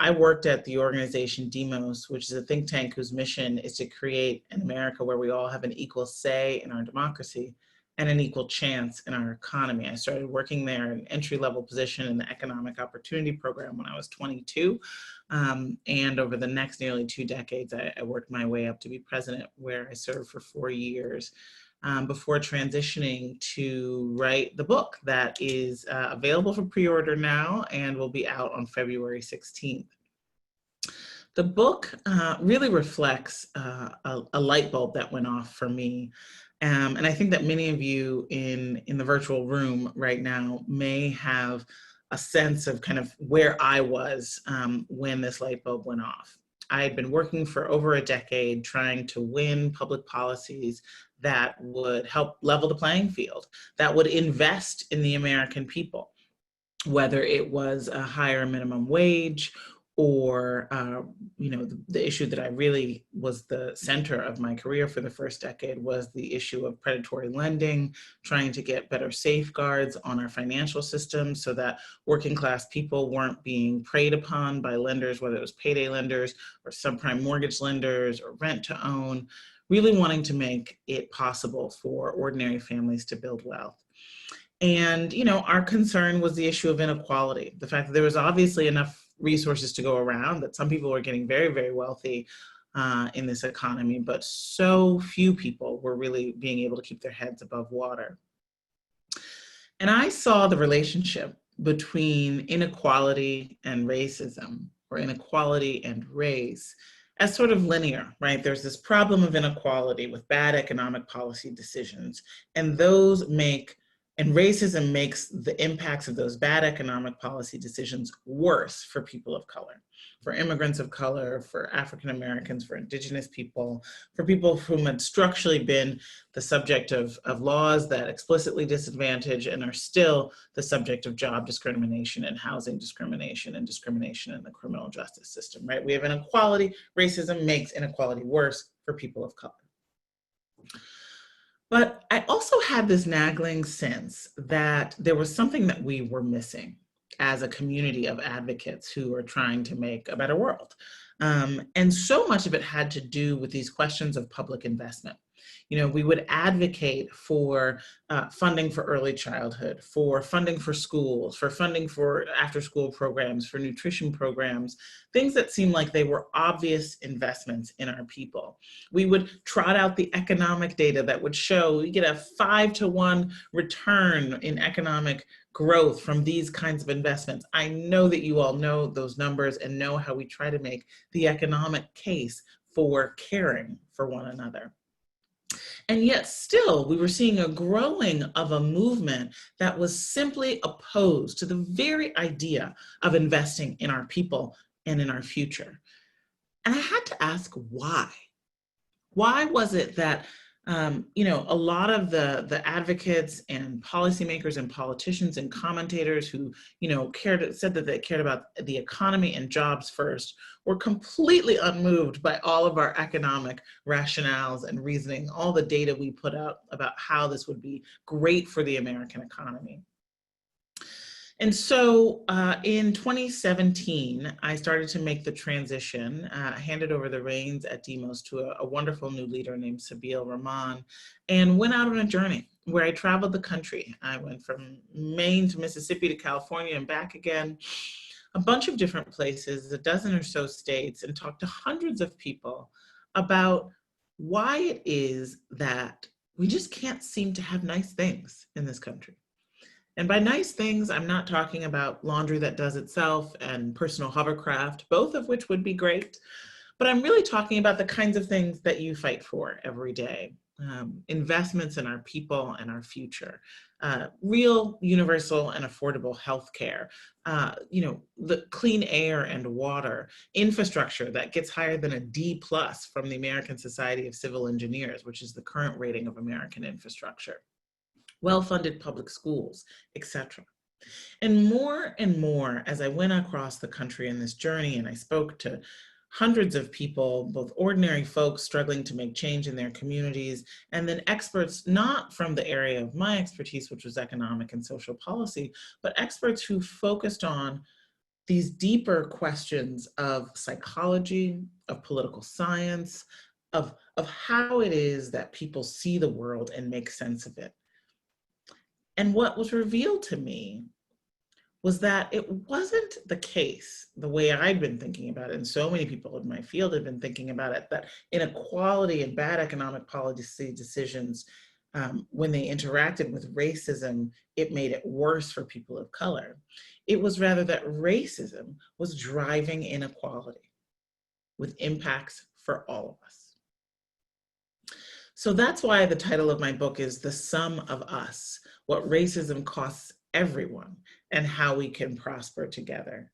I worked at the organization Demos, which is a think tank whose mission is to create an America where we all have an equal say in our democracy and an equal chance in our economy. I started working there in an entry-level position in the Economic Opportunity Program when I was 22. And over the next nearly 2 decades, I worked my way up to be president, where I served for 4 years before transitioning to write the book that is available for pre-order now and will be out on February 16th. The book really reflects a light bulb that went off for me. And I think that many of you in the virtual room right now may have a sense of kind of where I was when this light bulb went off. I had been working for over a decade trying to win public policies that would help level the playing field, that would invest in the American people, whether it was a higher minimum wage or the issue that I really was the center of my career for the first decade was the issue of predatory lending, trying to get better safeguards on our financial system so that working class people weren't being preyed upon by lenders, whether it was payday lenders or subprime mortgage lenders or rent to own, really wanting to make it possible for ordinary families to build wealth. And, our concern was the issue of inequality, the fact that there was obviously enough resources to go around, that some people were getting very, very wealthy in this economy, but so few people were really being able to keep their heads above water. And I saw the relationship between inequality and racism, or inequality and race, as sort of linear, right? There's this problem of inequality with bad economic policy decisions, and racism makes the impacts of those bad economic policy decisions worse for people of color, for immigrants of color, for African Americans, for Indigenous people, for people whom had structurally been the subject of laws that explicitly disadvantage and are still the subject of job discrimination and housing discrimination and discrimination in the criminal justice system, right? We have inequality. Racism makes inequality worse for people of color. But I also had this nagging sense that there was something that we were missing as a community of advocates who are trying to make a better world. And so much of it had to do with these questions of public investment. We would advocate for funding for early childhood, for funding for schools, for funding for after-school programs, for nutrition programs, things that seemed like they were obvious investments in our people. We would trot out the economic data that would show you get a 5-to-1 return in economic growth from these kinds of investments. I know that you all know those numbers and know how we try to make the economic case for caring for one another. And yet still, we were seeing a growing of a movement that was simply opposed to the very idea of investing in our people and in our future. And I had to ask why. Why was it that a lot of the advocates and policymakers and politicians and commentators who, said that they cared about the economy and jobs first were completely unmoved by all of our economic rationales and reasoning, all the data we put out about how this would be great for the American economy. And so in 2017, I started to make the transition, handed over the reins at Demos to a wonderful new leader named Sabeel Rahman, and went out on a journey where I traveled the country. I went from Maine to Mississippi to California and back again, a bunch of different places, a dozen or so states, and talked to hundreds of people about why it is that we just can't seem to have nice things in this country. And by nice things, I'm not talking about laundry that does itself and personal hovercraft, both of which would be great, but I'm really talking about the kinds of things that you fight for every day. Investments in our people and our future, real universal and affordable healthcare, the clean air and water, infrastructure that gets higher than a D+ from the American Society of Civil Engineers, which is the current rating of American infrastructure. Well-funded public schools, etc. And more, as I went across the country in this journey and I spoke to hundreds of people, both ordinary folks struggling to make change in their communities, and then experts not from the area of my expertise, which was economic and social policy, but experts who focused on these deeper questions of psychology, of political science, of how it is that people see the world and make sense of it. And what was revealed to me was that it wasn't the case, the way I'd been thinking about it, and so many people in my field had been thinking about it, that inequality and bad economic policy decisions, when they interacted with racism, it made it worse for people of color. It was rather that racism was driving inequality with impacts for all of us. So that's why the title of my book is The Sum of Us: What Racism Costs Everyone and How We Can Prosper Together.